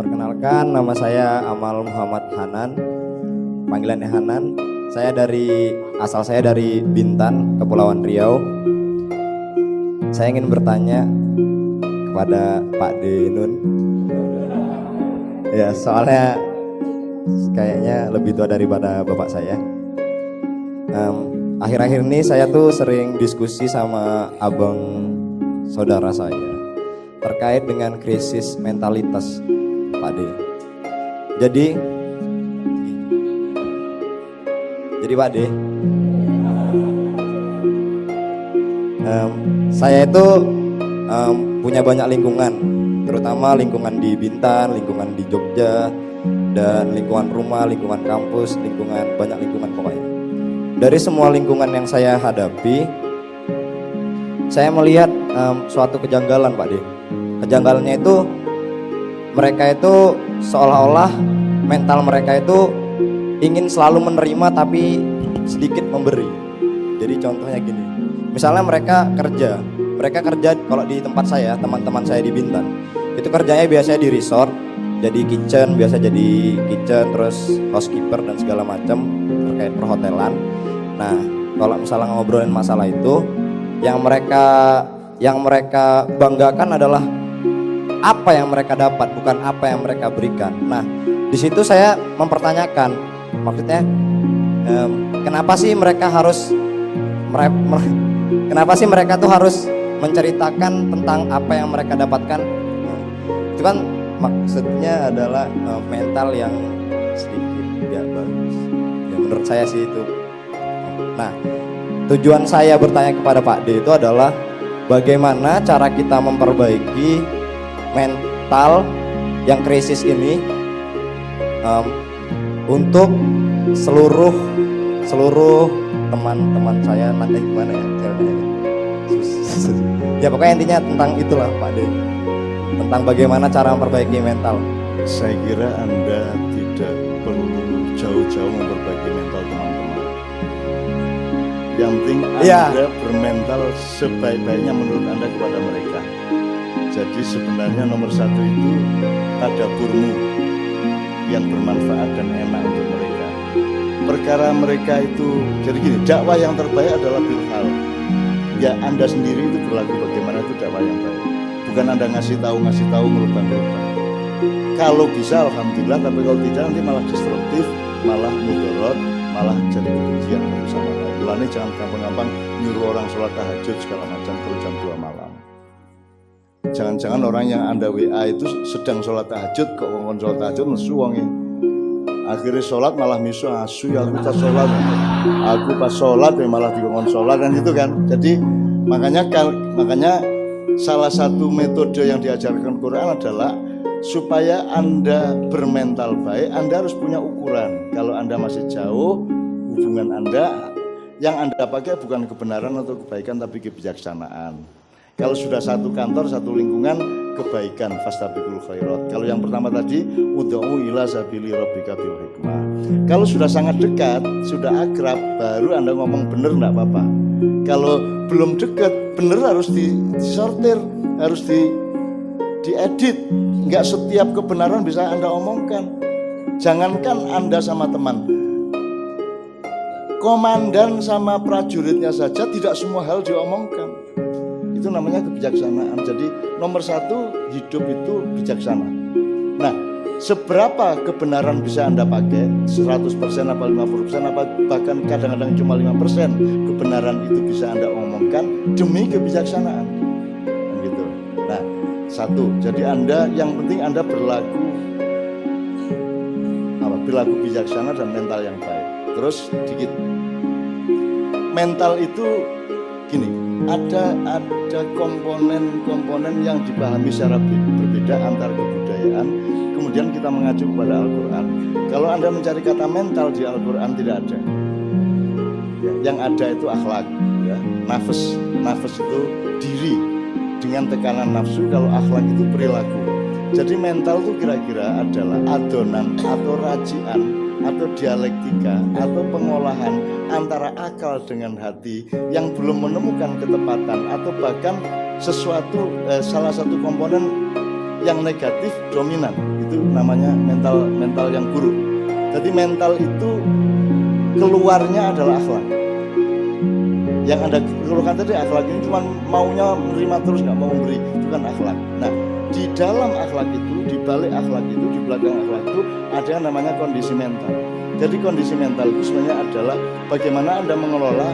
Perkenalkan, nama saya Amal Muhammad Hanan, panggilannya Hanan. Asal saya dari Bintan, Kepulauan Riau. Saya ingin bertanya kepada Pak Denun. Ya, soalnya kayaknya lebih tua daripada bapak saya. Akhir-akhir ini saya tuh sering diskusi sama abang saudara saya terkait dengan krisis mentalitas Pak D. Jadi Pak D, saya itu punya banyak lingkungan, terutama lingkungan di Bintan, lingkungan di Jogja, dan lingkungan rumah, lingkungan kampus, banyak lingkungan pokoknya. Dari semua lingkungan yang saya hadapi, saya melihat suatu kejanggalan Pak D. Kejanggalannya itu mereka itu seolah-olah mental mereka itu ingin selalu menerima tapi sedikit memberi. Jadi contohnya gini, misalnya mereka kerja kalau di tempat saya, teman-teman saya di Bintan, itu kerjanya biasanya di resort, jadi biasa jadi kitchen, terus housekeeper dan segala macam terkait perhotelan. Nah, kalau misalnya ngobrolin masalah itu, yang mereka banggakan adalah apa yang mereka dapat, bukan apa yang mereka berikan. Nah, di situ saya mempertanyakan, maksudnya kenapa sih mereka tuh harus menceritakan tentang apa yang mereka dapatkan? Itu kan maksudnya adalah mental yang sedikit tidak bagus. Ya, menurut saya sih itu. Nah, tujuan saya bertanya kepada Pak D itu adalah bagaimana cara kita memperbaiki mental yang krisis ini untuk seluruh teman-teman saya. Nanti gimana ya caranya? Ya pokoknya intinya tentang itulah Pak D, tentang bagaimana cara memperbaiki mental. Saya kira Anda tidak perlu jauh-jauh memperbaiki mental teman-teman. Yang penting Anda bermental sebaik-baiknya menurut Anda kepada mereka. Jadi sebenarnya nomor satu itu tadaburmu yang bermanfaat dan enak untuk mereka. Perkara mereka itu, jadi gini, dakwah yang terbaik adalah bilhal. Ya Anda sendiri itu berlaku bagaimana itu dakwah yang baik. Bukan Anda ngasih tahu merubah. Kalau bisa alhamdulillah, tapi kalau tidak nanti malah destruktif, malah mudarat, malah jadi kebencian bersama lain. Mulanya jangan gampang-gampang nyuruh orang sholat tahajud segala macam kalau jam 2 malam. Jangan-jangan orang yang Anda WA itu sedang sholat tahajud, kok ngomong sholat tahajud nesu wonge. Akhirnya sholat malah misu asu ya aku pas sholat ya malah dikongkon sholat kan gitu kan. Jadi makanya salah satu metode yang diajarkan Quran adalah supaya Anda bermental baik, Anda harus punya ukuran. Kalau Anda masih jauh, hubungan Anda yang Anda pakai bukan kebenaran atau kebaikan tapi kebijaksanaan. Kalau sudah satu kantor, satu lingkungan, kebaikan, fastabiqul khairat. Kalau yang pertama tadi, ud'u ila sabili rabbika bil hikmah. Kalau sudah sangat dekat, sudah akrab, baru Anda ngomong benar enggak apa-apa. Kalau belum dekat, benar harus disortir, harus diedit. Enggak setiap kebenaran bisa Anda omongkan. Jangankan Anda sama teman, komandan sama prajuritnya saja tidak semua hal diomongkan. Itu namanya kebijaksanaan. Jadi nomor satu, hidup itu bijaksana. Nah, seberapa kebenaran bisa Anda pakai, 100% apa 50% apa bahkan kadang-kadang cuma 5% kebenaran itu bisa Anda omongkan demi kebijaksanaan gitu. Nah, satu, jadi Anda yang penting Anda berlaku bijaksana dan mental yang baik. Terus dikit, mental itu gini, ada komponen yang dipahami secara berbeda antar kebudayaan. Kemudian kita mengacu kepada Al-Quran. Kalau Anda mencari kata mental di Al-Quran tidak ada. Ya, yang ada itu akhlak, ya. Nafas itu diri dengan tekanan nafsu. Kalau akhlak itu perilaku. Jadi mental itu kira-kira adalah adonan atau racian atau dialektika atau pengolahan antara akal dengan hati yang belum menemukan ketepatan atau bahkan salah satu komponen yang negatif dominan. Itu namanya mental yang buruk. Jadi mental itu keluarnya adalah akhlak. Yang Anda keluarkan tadi akhlak ini cuma maunya menerima terus, nggak mau memberi, itu kan akhlak. Nah, di dalam akhlak itu, di balik akhlak itu, di belakang akhlak itu ada yang namanya kondisi mental. Jadi kondisi mental itu sebenarnya adalah bagaimana Anda mengelola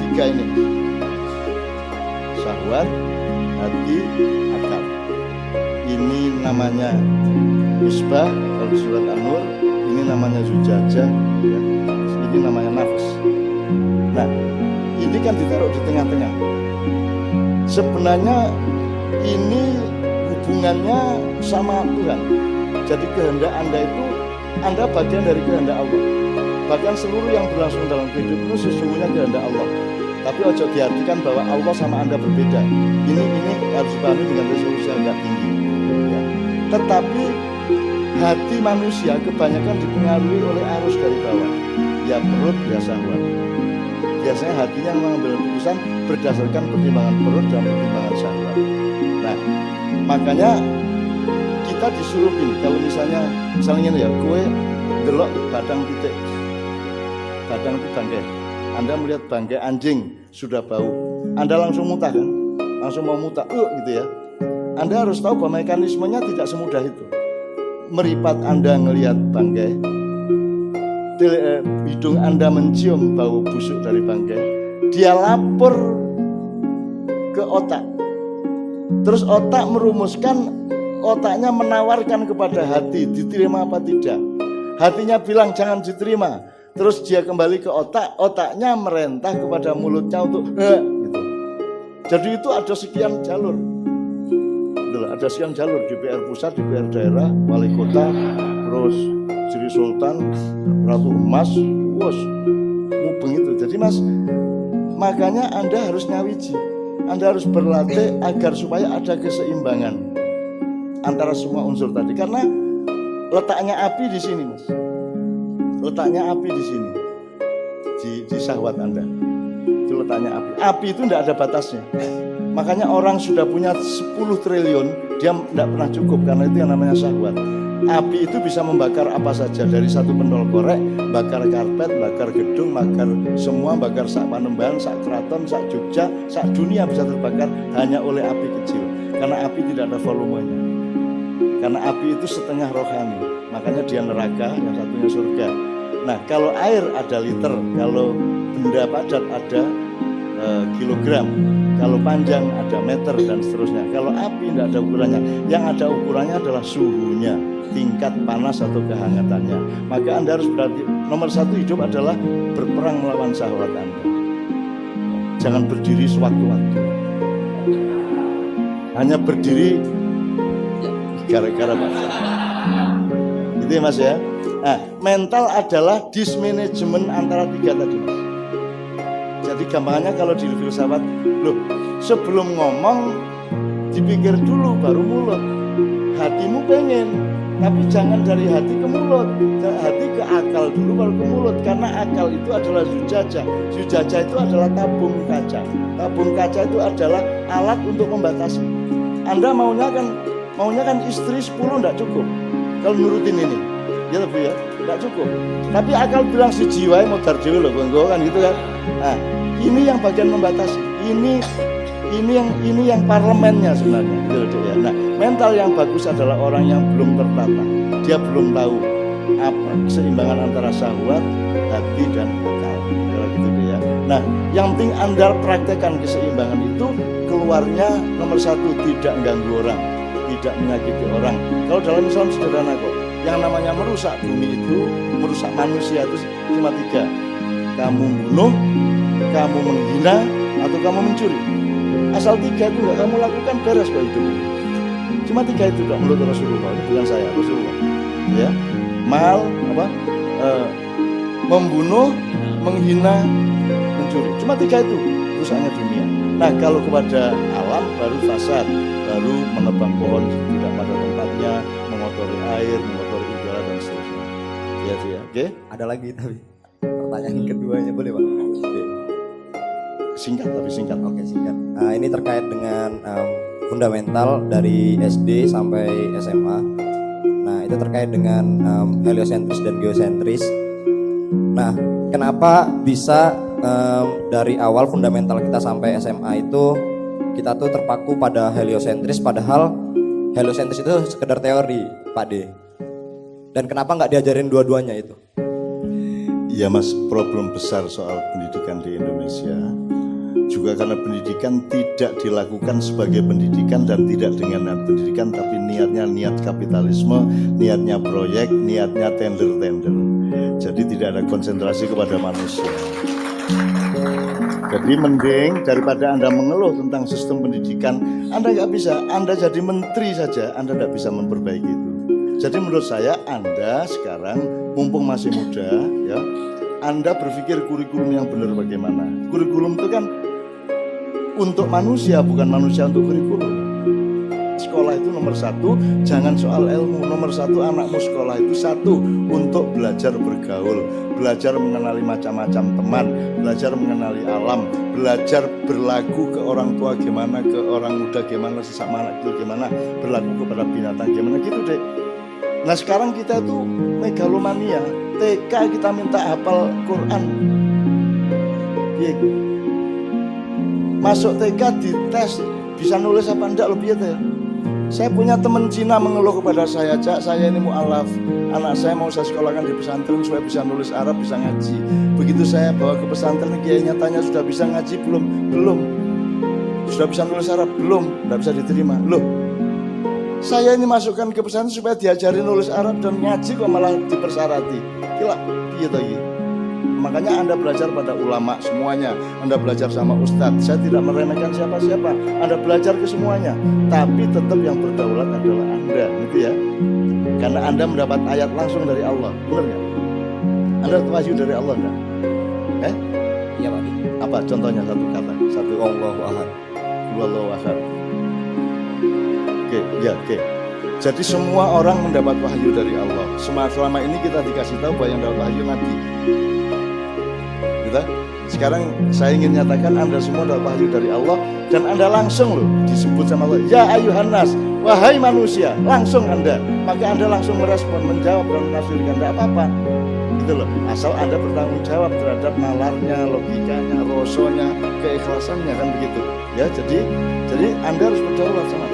tiga ini: syahwat, hati, akal. Ini namanya misbah kalau di surat An-Nur, ini namanya zujajah, ya. Ini namanya nafs. Nah, ini kan ditaruh di tengah-tengah. Sebenarnya ini hubungannya sama Tuhan. Jadi kehendak Anda itu, Anda bagian dari kehendak Allah. Bahkan seluruh yang berlangsung dalam hidup itu sesungguhnya kehendak Allah. Tapi ojo diartikan bahwa Allah sama Anda berbeda. Ini harus dipahami dengan resolusi yang agak tinggi. Ya. Tetapi hati manusia kebanyakan dipengaruhi oleh arus dari bawah. Ya perut, ya syahwat. Biasanya hatinya mengambil keputusan berdasarkan pertimbangan perut dan pertimbangan syahwat. Nah, makanya kita disuruh gini, kalau misalnya ya, kue delok badang pitik, badang itu bangkai. Anda melihat bangkai anjing sudah bau, Anda langsung muntah kan? Langsung mau muntah, gitu ya. Anda harus tahu bahwa mekanismenya tidak semudah itu. Meripat Anda ngelihat bangkai, hidung Anda mencium bau busuk dari bangkai, dia lapor ke otak. Terus otak merumuskan, otaknya menawarkan kepada hati, diterima apa tidak. Hatinya bilang jangan diterima. Terus dia kembali ke otak, otaknya merentah kepada mulutnya untuk gitu. Jadi itu ada sekian jalur. Ada sekian jalur, DPR pusat, DPR daerah, wali kota, terus Sri Sultan, Ratu Emas, mubeng itu. Jadi Mas, makanya Anda harus nyawiji. Anda harus berlatih agar supaya ada keseimbangan antara semua unsur tadi. Karena letaknya api di sini, Mas. Letaknya api di sini, di syahwat Anda. Itu letaknya api. Api itu tidak ada batasnya. Makanya orang sudah punya 10 triliun, dia tidak pernah cukup karena itu yang namanya syahwat. Api itu bisa membakar apa saja, dari satu pentol korek, bakar karpet, bakar gedung, bakar semua, bakar sak Panembahan, sak Keraton, sak Jogja, sak dunia bisa terbakar hanya oleh api kecil. Karena api tidak ada volumenya. Karena api itu setengah rohani, makanya dia neraka, yang satunya surga. Nah, kalau air ada liter, kalau benda padat ada kilogram, kalau panjang ada meter dan seterusnya. Kalau api tidak ada ukurannya, yang ada ukurannya adalah suhunya, tingkat panas atau kehangatannya. Maka Anda harus berarti nomor satu hidup adalah berperang melawan syahwat Anda. Jangan berdiri sewaktu-waktu. Hanya berdiri gara-gara Itu ya Mas ya. Nah, mental adalah dismanagement antara tiga tadi Mas. Jadi gampangannya kalau di filsafat, sebelum ngomong dipikir dulu baru mulut. Hatimu pengen, tapi jangan dari hati ke mulut, hati ke akal dulu baru ke mulut. Karena akal itu adalah zujajah. Zujajah itu adalah tabung kaca. Tabung kaca itu adalah alat untuk membatasi. Anda maunya kan istri 10 enggak cukup. Kalau nurutin ini, ya Bu ya, enggak cukup. Tapi akal bilang si jiwa modar dhewe lho, Banggo kan gitu kan. Nah, ini yang bagian membatasi. Ini yang parlemennya sebenarnya, gitu ya. Nah, mental yang bagus adalah orang yang belum tertata. Dia belum tahu apa keseimbangan antara syahwat, hati dan akal. Gitu ya. Nah, yang penting Anda praktekkan keseimbangan itu, keluarnya nomor satu, tidak mengganggu orang, tidak menyakiti orang. Kalau dalam Islam sederhana kok. Yang namanya merusak bumi itu, merusak manusia itu cuma 3. Kamu bunuh, kamu menghina, atau kamu mencuri. Asal 3 itu enggak kamu lakukan, beres kok hidup. Cuma 3 itu dok menurut Rasulullah, ini bukan saya, Rasulullah. Ya, membunuh, menghina, mencuri. Cuma 3 itu rusaknya dunia. Nah, kalau kepada alam baru fasad, baru menebang pohon tidak pada tempatnya, mengotori air, mengotori udara dan seterusnya. Ya, oke? Ada lagi tapi pertanyaan keduanya boleh Pak? Oke. Singkat tapi singkat. Oke, singkat. Ini terkait dengan fundamental dari SD sampai SMA. Nah, itu terkait dengan heliosentris dan geosentris. Nah, kenapa bisa dari awal fundamental kita sampai SMA itu kita tuh terpaku pada heliosentris, padahal heliosentris itu sekedar teori, Pak D. Dan kenapa nggak diajarin dua-duanya itu? Ya Mas, problem besar soal pendidikan di Indonesia juga karena pendidikan tidak dilakukan sebagai pendidikan dan tidak dengan niat pendidikan, tapi niatnya niat kapitalisme, niatnya proyek, niatnya tender-tender. Jadi tidak ada konsentrasi kepada manusia. Jadi mending daripada Anda mengeluh tentang sistem pendidikan, Anda nggak bisa, Anda jadi menteri saja, Anda nggak bisa memperbaiki itu. Jadi menurut saya Anda sekarang mumpung masih muda, ya, Anda berpikir kurikulum yang benar bagaimana. Kurikulum itu kan untuk manusia, bukan manusia untuk kurikulum. Sekolah itu nomor satu, jangan soal ilmu. Nomor satu, anakmu sekolah itu satu, untuk belajar bergaul, belajar mengenali macam-macam teman, belajar mengenali alam, belajar berlaku ke orang tua gimana, ke orang muda gimana, sesama anak kecil gimana, berlaku kepada binatang gimana, gitu deh. Nah sekarang kita itu megalomania, TK kita minta hafal Quran. Masuk TK dites bisa nulis apa enggak lebih ya. Saya punya teman Cina mengeluh kepada saya, Cak, saya ini mu'alaf, anak saya mau saya sekolahkan di pesantren supaya bisa nulis Arab, bisa ngaji. Begitu saya bawa ke pesantren, kiainya tanya sudah bisa ngaji belum? Belum. Sudah bisa nulis Arab? Belum. Tidak bisa diterima. Loh, saya ini masukkan ke pesantren supaya diajari nulis Arab dan ngaji kok malah dipersarati. Gila, gitu lagi. Makanya Anda belajar pada ulama semuanya, Anda belajar sama ustadz. Saya tidak meremehkan siapa-siapa, Anda belajar ke semuanya. Tapi tetap yang berdaulat adalah Anda, gitu ya. Karena Anda mendapat ayat langsung dari Allah, benar nggak? Anda dapat wahyu dari Allah nggak? Iya Pak D. Apa contohnya satu kata? Satu. Allahu Ahad. Wallahu ahad. Oke. Jadi semua orang mendapat wahyu dari Allah. Selama ini kita dikasih tahu bahwa yang dapat wahyu Nabi. Gitu? Sekarang saya ingin nyatakan Anda semua dapat wahyu dari Allah dan Anda langsung loh disebut sama Allah. Ya ayuhan nas, wahai manusia, langsung Anda. Maka Anda langsung merespon, menjawab dan menafsirkan, tidak apa-apa. Gitu loh. Asal Anda bertanggung jawab terhadap nalarnya, logikanya, rosonya, keikhlasannya, kan begitu. Ya, jadi Anda harus berdaulat sama